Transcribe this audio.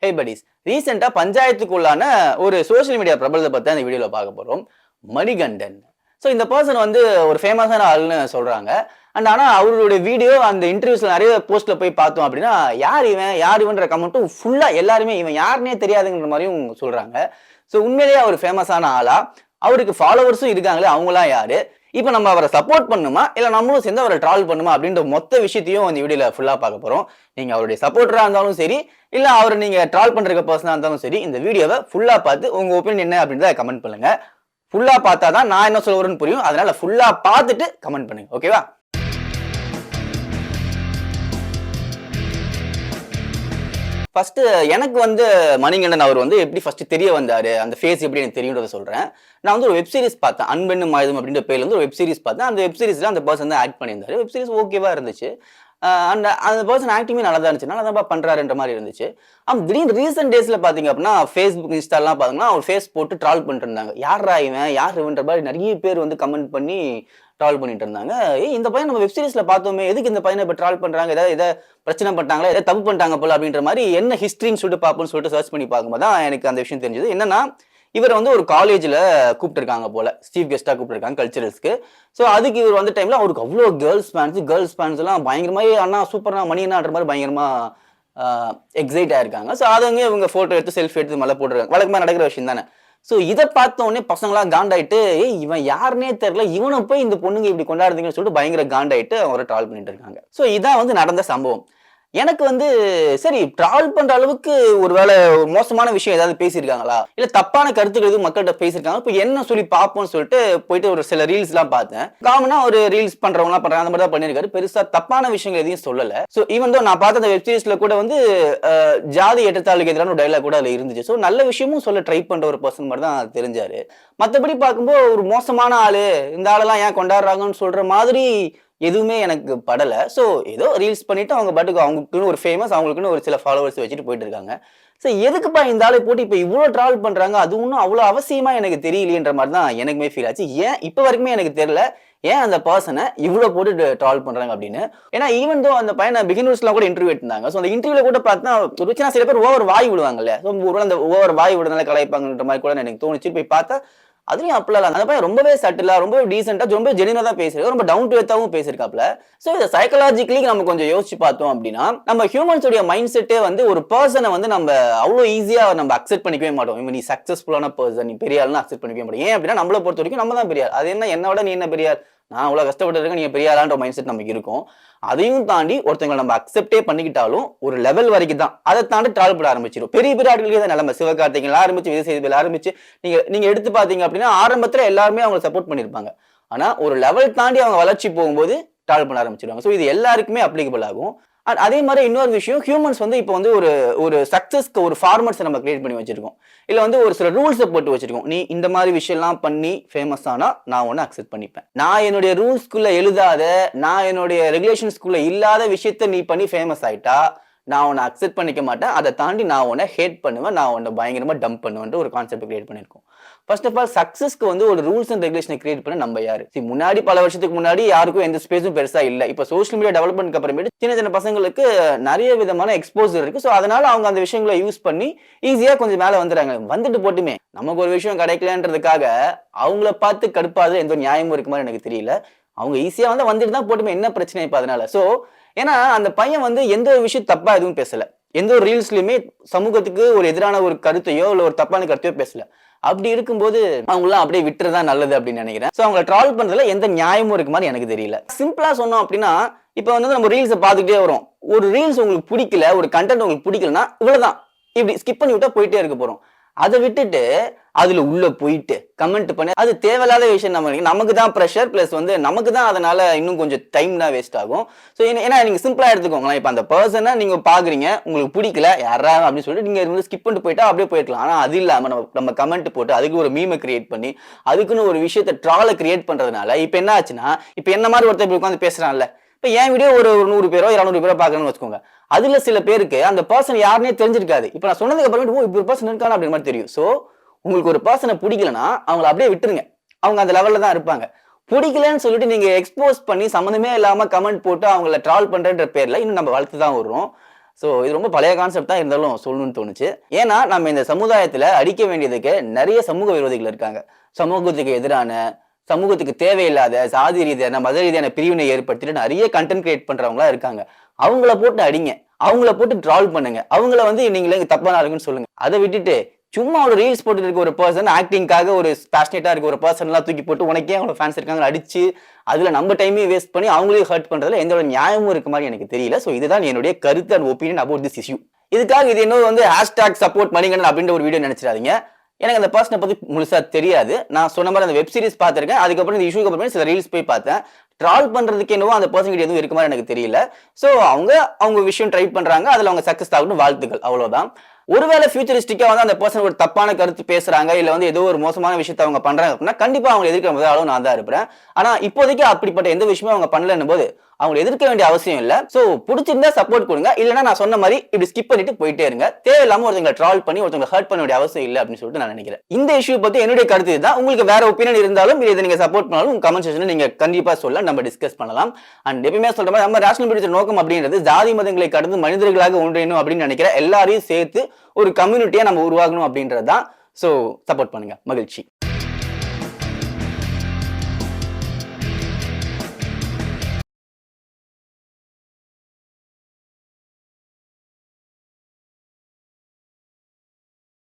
ஹே buddies, ரீசெண்டா பஞ்சாயத்துக்குள்ளான ஒரு social media பிரபலத்தை பத்தி அந்த வீடியோல பார்க்க போறோம். மணிகண்டன். ஸோ இந்த பர்சன் வந்து ஒரு ஃபேமஸான ஆள்னு சொல்றாங்க. ஆனா அவருடைய வீடியோ அந்த இன்டர்வியூஸ்ல நிறைய போஸ்ட்ல போய் பார்த்தோம் அப்படின்னா, யார் இவன் யார் இவன்ற கமெண்ட்டும் ஃபுல்லா எல்லாருமே இவன் யாருன்னே தெரியாதுங்கிற மாதிரியும் சொல்றாங்க. ஸோ உண்மையிலேயே அவர் ஃபேமஸான ஆளா? அவருக்கு ஃபாலோவர்ஸும் இருக்காங்களே, அவங்களாம் யாரு? இப்ப நம்ம அவரை சப்போர்ட் பண்ணுமா இல்ல நம்மளும் சேர்ந்து அவரை ட்ரால் பண்ணுமா அப்படின்ற மொத்த விஷயத்தையும் இந்த வீடியோல ஃபுல்லா பார்க்க போறோம். நீங்க அவருடைய சப்போர்ட்டரா இருந்தாலும் சரி, இல்ல அவரை நீங்க ட்ரால் பண்ற பர்சனா இருந்தாலும் சரி, இந்த வீடியோவை ஃபுல்லா பார்த்து உங்க ஒப்பீனியன் என்ன அப்படின்றத கமெண்ட் பண்ணுங்க. ஃபுல்லா பார்த்தாதான் நான் என்ன சொல்ல வரேன்னு புரியும். அதனால ஃபுல்லா பார்த்துட்டு கமெண்ட் பண்ணுங்க. ஓகேவா? ஃபர்ஸ்ட் எனக்கு வந்து மணிகண்டன் அவர் வந்து எப்படி ஃபர்ஸ்ட் தெரிய வந்தாரு, அந்த ஃபேஸ் எப்படி எனக்கு தெரியும்ன்றத சொல்றேன். நான் வந்து ஒரு வெப் சீரிஸ் பார்த்தேன். அன்பென்னும் ஆயுதம் அப்படின்ற பேர்ல வந்து ஒரு வெப் சீரிஸ் பார்த்தேன். அந்த வெப் சீரிஸ்ல அந்த பர்சன் தான் ஆக்ட் பண்ணியிருந்தாரு. வெப் சீரிஸ் ஓகேவா இருந்துச்சு. அந்த அந்த பர்சன் ஆக்டிங்கே நல்லா தான் இருந்துச்சு. நல்லா தான் பண்றாருன்ற மாதிரி இருந்துச்சு. திடீர்னு ரீசெண்ட் டேஸ்ல பாத்தீங்க அப்படின்னா ஃபேஸ்புக், இன்ஸ்டாலாம் பாத்தீங்கன்னா அவர் ஃபேஸ் போட்டு ட்ரால் பண்ணிட்டு இருந்தாங்க. யாரா இவன் யார் இவன்ற மாதிரி நிறைய பேர் வந்து கமெண்ட் பண்ணி ட்ரால் பண்ணிட்டு இருந்தாங்க. இந்த பையன் நம்ம வெப் சீரிஸ்ல பார்த்தோமே, எதுக்கு இந்த பையனை இப்ப ட்ரால் பண்றாங்க, ஏதாவது பிரச்சனை பண்ணிட்டாங்களா, ஏதாவது தப்பு பண்ணிட்டாங்க போல அப்படின்ற மாதிரி என்ன ஹிஸ்டரின்னு சொல்லிட்டு பார்ப்போம்னு சொல்லிட்டு சர்ச் பண்ணி பார்க்கும்போது தான் எனக்கு அந்த விஷயம் தெரிஞ்சது. என்னன்னா, இவர் வந்து ஒரு காலேஜ்ல கூப்பிட்டுருக்காங்க போல, சீஃப் கெஸ்டா கூப்பிட்டுருக்காங்க கல்ச்சரல்ஸ்க்கு. ஸோ அதுக்கு இவர் வந்த டைம்ல அவருக்கு அவ்வளோ கேர்ள்ஸ் ஃபேன்ஸ் எல்லாம் பயங்கரமாவே அண்ணா சூப்பர்னா மணி அண்ணான்ற மாதிரி பயங்கரமா எக்ஸைட் ஆயிருக்காங்க. ஸோ அதவங்க இவங்க போட்டோ எடுத்து செல்ஃபி எடுத்து மேலே போட்டுருக்காங்க. வழக்கமா நடக்கிற விஷயம் தானே. ஸோ இதை பார்த்த உடனே பசங்களாம் காண்டாயிட்டு, இவன் யாருன்னே தெரியல, இவனை போய் இந்த பொண்ணுங்க இப்படி கொண்டாடுறீங்கன்னு சொல்லிட்டு பயங்கர காண்டாயிட்டு அவரை ட்ரால் பண்ணிட்டு இருக்காங்க. ஸோ இதான் வந்து நடந்த சம்பவம். எனக்கு வந்து சரி ட்ரால் பண்ற அளவுக்கு ஒருவேளை மோசமான விஷயம் ஏதாவது பேசியிருக்காங்களா, இல்ல தப்பான கருத்துக்கள் எதுவும் மக்கள்கிட்ட பேசியிருக்காங்க, இப்போ என்ன சொல்லி பார்ப்போம்னு சொல்லிட்டு போயிட்டு ஒரு சில ரீல்ஸ் எல்லாம் பார்த்தேன். காமனா ஒரு ரீல்ஸ் பண்றவங்க எல்லாம் பண்றாங்க, அந்த மாதிரி தான் பண்ணிருக்காரு. பெருசா தப்பான விஷயங்கள் எதையும் சொல்லல. ஸோ ஈவன் தான் நான் பார்த்த அந்த வெப் சீரிஸ்ல கூட வந்து ஜாதி ஏற்றத்தாழ்வுக்கு எதிரான ஒரு டைலாக் கூட அதுல இருந்துச்சு. ஸோ நல்ல விஷயமும் சொல்ல ட்ரை பண்ற ஒரு பர்சன் மாதிரி தான் தெரிஞ்சாரு. மற்றபடி பார்க்கும்போது ஒரு மோசமான ஆளு, இந்த ஆளெல்லாம் ஏன் கொண்டாடுறாங்கன்னு சொல்ற மாதிரி எதுவுமே எனக்கு படல. ஸோ ஏதோ ரீல்ஸ் பண்ணிட்டு அவங்க பாட்டுக்கு அவங்களுக்குன்னு ஒரு ஃபேமஸ், அவங்களுக்குன்னு ஒரு சில ஃபாலோவர்ஸ் வச்சுட்டு போயிட்டு இருக்காங்க. ஸோ எதுக்குப்பா இந்த ஆளை போட்டு இப்போ இவ்வளோ ட்ராவல் பண்றாங்க, அது ஒன்றும் அவ்வளோ அவசியமா எனக்கு தெரியலையன்ற மாதிரி தான் எனக்குமே ஃபீல் ஆச்சு. ஏன் இப்போ வரைக்குமே எனக்கு தெரியல ஏன் அந்த பர்சனை இவ்வளோ போட்டு ட்ராவல் பண்றாங்க அப்படின்னு. ஏன்னா ஈவன் தோ அந்த பையனை பிகினர்ஸ்லாம் கூட இன்டர்வியூ எடுத்தாங்க. ஸோ அந்த இன்டர்வியூல கூட பார்த்தா ஒரு சின்ன சில பேர் ஓவர் வாய் விடுவாங்கல்ல. ஸோ ஒரு அந்த ஓவர் வாய் விடுறதுனால கலாய்ப்பாங்கன்ற மாதிரி கூட எனக்கு தோணுச்சு. போய் பார்த்தா அதுலயும் அப்பலாம் அந்த பையன் ரொம்பவே சட்டிலா, ரொம்பவே டீசென்ட்டா, ரொம்ப ஜெனியூனா தான் பேசிருக்காரு. ரொம்ப டவுன் டு எர்த்தாவும் பேசிருக்காப்ல. சோ இத சைக்காலஜிக்கலி நம்ம கொஞ்சம் யோசிச்சு பார்த்தோம் அப்படின்னா, நம்ம ஹியூமன்ஸ் உடைய மைண்ட் செட்டே வந்து ஒரு பர்சனை வந்து நம்ம அவ்வளவு ஈஸியா நம்ம அக்செப்ட் பண்ணிக்கவே மாட்டோம். இவன் நீ சக்சஸ்ஃபுல்லான பர்சன், நீ பெரிய ஆள்னு அக்செப்ட் பண்ணிக்கவே மாட்டோம். ஏன் அப்படின்னா நம்மள பொறுத்த வரைக்கும் நம்ம தான் பெரிய ஆள். அது என்ன என்னை விட நீ என்ன பெரிய ஆள், நான் அவ்வளவு கஷ்டப்பட்டு இருக்கேன், நீங்க பெரிய ஆளான்ற மைண்ட் செட் நமக்கு இருக்கும். அதையும் தாண்டி ஒருத்தங்களை நம்ம அக்செப்டே பண்ணிக்கிட்டாலும் ஒரு லெவல் வரைக்கும் தான். அதை தாண்டி ட்ராவல் பண்ண ஆரம்பிச்சிடும். பெரிய பெரிய ஆட்களுக்கு தான் நிலைமை. சிவகார்த்திகேயன் ஆரம்பிச்சு, விஜய் சேதுபதி ஆரம்பிச்சு, நீங்க எடுத்து பாத்தீங்க அப்படின்னா ஆரம்பத்துல எல்லாருமே அவங்க சப்போர்ட் பண்ணிருப்பாங்க. ஆனா ஒரு லெவல் தாண்டி அவங்க வளர்ச்சி போகும்போது ட்ராவல் பண்ண ஆரம்பிச்சிருவாங்க. ஸோ இது எல்லாருக்குமே அப்ளிகபிள் ஆகும். அதே மாதிரி இன்னொரு விஷயம், ஹியூமன்ஸ் வந்து இப்போ வந்து ஒரு சக்சஸ்க்கு ஒரு ஃபார்மட்ஸ் நம்ம கிரியேட் பண்ணி வச்சிருக்கோம். இல்ல வந்து ஒரு சில ரூல்ஸை போட்டு வச்சிருக்கோம். நீ இந்த மாதிரி விஷயம்லாம் பண்ணி ஃபேமஸ் ஆனா நான் ஒன்னு அக்செப்ட் பண்ணிப்பேன். நான் என்னுடைய ரூல்ஸ்குள்ள எழுதாத, நான் என்னுடைய ரெகுலேஷன்ஸ்குள்ள இல்லாத விஷயத்த நீ பண்ணி ஃபேமஸ் ஆயிட்டா நான் உன்னை அக்செப்ட் பண்ணிக்க மாட்டேன். அதை தாண்டி நான் உன்னை ஹேட் பண்ணுவேன், நான் உன்னை பயங்கரமா டம்ப் பண்ணுவேன் ஒரு கான்செப்ட் கிரியேட் பண்ணிருக்கோம். ஃபர்ஸ்ட் ஆஃப் ஆல் சக்சஸ்க்கு வந்து ஒரு ரூல்ஸ் அண்ட் ரெகுலேஷனை கிரியேட் பண்ண நம்ம யாரு? முன்னாடி பல வருஷத்துக்கு முன்னாடி யாருக்கும் எந்த ஸ்பேஸும் பெருசா இல்ல. இப்ப சோஷியல் மீடியா டெவலப்மெண்ட் அப்புறமேட்டு சின்ன சின்ன பசங்களுக்கு நிறைய விதமான எக்ஸ்போசர் இருக்கு. ஸோ அதனால அவங்க அந்த விஷயங்களை யூஸ் பண்ணி ஈஸியா கொஞ்சம் மேல வந்துடுறாங்க. வந்துட்டு போட்டுமே நமக்கு ஒரு விஷயம் கிடைக்கலன்றதுக்காக அவங்கள பார்த்து கடுப்பாது எந்த நியாயமும் இருக்கு மாதிரி எனக்கு தெரியல. அவங்க ஈஸியா வந்துட்டு தான் போட்டுமே, என்ன பிரச்சனை இப்ப அதனால. சோ ஏன்னா அந்த பையன் வந்து எந்த ஒரு விஷயம் தப்பா எதுவும் பேசல. எந்த ஒரு ரீல்ஸ்லயுமே சமூகத்துக்கு ஒரு எதிரான ஒரு கருத்தையோ இல்ல ஒரு தப்பான கருத்தையோ பேசல. அப்படி இருக்கும்போது அவங்களாம் அப்படியே விட்டுறதா நல்லது அப்படின்னு நினைக்கிறேன். சோ அவங்க ட்ராவல் பண்றதுல எந்த நியாயமும் இருக்கு மாதிரி எனக்கு தெரியல. சிம்பிளா சொன்னோம் அப்படின்னா, இப்ப வந்து நம்ம ரீல்ஸை பார்த்துக்கிட்டே வரோம். ஒரு ரீல்ஸ் உங்களுக்கு பிடிக்கல, ஒரு கண்டென்ட் உங்களுக்கு பிடிக்கலன்னா இவ்வளவுதான், இப்படி ஸ்கிப் பண்ணி விட்டா போயிட்டே இருக்க போறோம். அதை விட்டுட்டு அதுல உள்ள போயிட்டு கமெண்ட் பண்ணி அது தேவையில்லாத விஷயம். நமக்கு தான் ப்ரெஷர், பிளஸ் வந்து நமக்கு தான் அதனால இன்னும் கொஞ்சம் டைம் தான் வேஸ்ட் ஆகும். ஸோ ஏன்னா நீங்க சிம்பிளா எடுத்துக்கோங்களேன். இப்போ அந்த பர்சனை நீங்க பாக்குறீங்க, உங்களுக்கு பிடிக்கல யாரா அப்படின்னு சொல்லிட்டு நீங்க இருந்து ஸ்கிப் பண்ணிட்டு போயிட்டா அப்படியே போயிருக்கலாம். ஆனா அது இல்லாம நம்ம கமெண்ட் போட்டு அதுக்கு ஒரு மீமை கிரியேட் பண்ணி அதுக்குன்னு ஒரு விஷயத்தை ட்ராலை கிரியேட் பண்றதுனால இப்ப என்ன ஆச்சுன்னா, இப்ப என்ன மாதிரி ஒருத்தர் உட்காந்து பேசுறான்ல, இப்ப என் வீடியோ ஒரு 100 பேரோ 200 பேரோ பாக்கணும்னு வச்சுக்கோங்க. அதுல சில பேருக்கு அந்த பர்சன் யாருன்னே தெரிஞ்சிருக்காது. இப்ப நான் சொன்னதுக்கு அப்புறம் இப்ப ஒரு பர்சன் இருக்கானா அப்படின்ற மாதிரி தெரியும். சோ உங்களுக்கு ஒரு பர்சனை பிடிக்கலன்னா அவங்களை அப்படியே விட்டுருங்க. அவங்க அந்த லெவல்ல தான் இருப்பாங்க. பிடிக்கலன்னு சொல்லிட்டு நீங்க எக்ஸ்போஸ் பண்ணி சம்மந்தமே இல்லாம கமெண்ட் போட்டு அவங்கள ட்ரால் பண்றன்ற பேர்ல இன்னும் நம்ம வளர்த்து தான் வர்றோம். ஸோ இது ரொம்ப பழைய கான்செப்டா இருந்தாலும் சொல்லணும்னு தோணுச்சு. ஏன்னா நம்ம இந்த சமுதாயத்துல அடிக்க வேண்டியதுக்கு நிறைய சமூக விரோதிகள் இருக்காங்க. சமூகத்துக்கு எதிரான, சமூகத்துக்கு தேவையில்லாத சாதி ரீதியான, மத ரீதியான பிரிவினை ஏற்படுத்திட்டு நிறைய கண்டென்ட் கிரியேட் பண்றவங்களா இருக்காங்க. அவங்கள போட்டு அடிங்க, அவங்கள போட்டு ட்ரால் பண்ணுங்க, அவங்கள வந்து நீங்களே தப்பான ஆளுங்கன்னு சொல்லுங்க. அதை விட்டுட்டு சும்மா ஒரு ரீல்ஸ் போட்டு இருக்க ஒரு பர்சன், ஆக்டிங்காக ஒரு பேஷனேட்டா இருக்க ஒரு பர்சன்லாம் தூக்கி போட்டு உனக்கே அவ்வளவு ஃபேன்ஸ் இருக்காங்க அடிச்சு அதுல நம்ம டைமையும் வேஸ்ட் பண்ணி அவங்களையும் ஹர்ட் பண்றதுல எந்த ஒரு நியாயமும் இருக்க மாதிரி எனக்கு தெரியல. ஸோ இதுதான் என்னுடைய கருத்து and opinion about this issue. இதுக்காக இது இன்னும் வந்து #சப்போர்ட் மணிகண்டன் அப்படின்ற ஒரு வீடியோ நினைச்சிடாதீங்க. எனக்கு அந்த பர்சனை பத்தி முழுசா தெரியாது. நான் சொன்ன மாதிரி அந்த வெப் சீரிஸ் பார்த்திருக்கேன். அதுக்கப்புறம் இந்த இஷ்யூக்கு அப்புறமே சில ரீல்ஸ் போய் பார்த்தேன். ட்ரால் பண்றதுக்கு என்னவோ அந்த பர்சன் கிட்ட எதுவும் இருக்க மாதிரி எனக்கு தெரியல. ஸோ அவங்க விஷயம் ட்ரை பண்றாங்க. அதுல அவங்க சக்சஸ் ஆகணும், வாழ்த்துக்கள், அவ்வளவுதான். ஒருவேளை ஃபியூச்சரிஸ்டிக்கா வந்து அந்த பர்சன் ஒரு தப்பான கருத்து பேசுறாங்க, இல்ல வந்து ஏதோ ஒரு மோசமான விஷயத்தை அவங்க பண்றாங்க அப்படின்னா கண்டிப்பா அவங்க எதிர்க்கிற முதல் ஆளும் நான் தான் இருப்பேன். ஆனா இப்போதைக்கு அப்படிப்பட்ட எந்த விஷயமும் அவங்க பண்ணலன்னும் போது அவங்க எதிர்க்க வேண்டிய அவசியம் இல்ல. சோ பிடிச்சிருந்தா சப்போர்ட் கொடுங்க, இல்லைன்னா நான் சொன்ன மாதிரி இப்படி ஸ்கிப் பண்ணிட்டு போயிட்டே இருங்க. தேவையில்லாம ஒருத்தங்களை ட்ரால் பண்ணி ஒருத்தங்களை ஹர்ட் பண்ண வேண்டிய அவசியம் இல்லை அப்படின்னு சொல்லிட்டு நான் நினைக்கிறேன். இந்த இஷ்யூ பத்தி என்னுடைய கருத்து இதுதான். உங்களுக்கு வேற ஒப்பீனியன் இருந்தாலும் இதை நீங்க சப்போர்ட் பண்ணாலும் உங்க கமெண்ட் செக்ஷன்ல நீங்க கண்டிப்பா சொல்ல, நம்ம டிஸ்கஸ் பண்ணலாம். அண்ட் எப்பவுமே சொல்ற மாதிரி நம்ம ரேஷனல் பிடிச்ச நோக்கம் அப்படின்றது ஜாதி மதங்களை கடந்து மனிதர்களாக ஒன்றியணும் அப்படின்னு நினைக்கிற எல்லாரையும் சேர்த்து ஒரு கம்யூனிட்டியா நம்ம உருவாகணும் அப்படின்றது தான். சோ சப்போர்ட் பண்ணுங்க. மகிழ்ச்சி.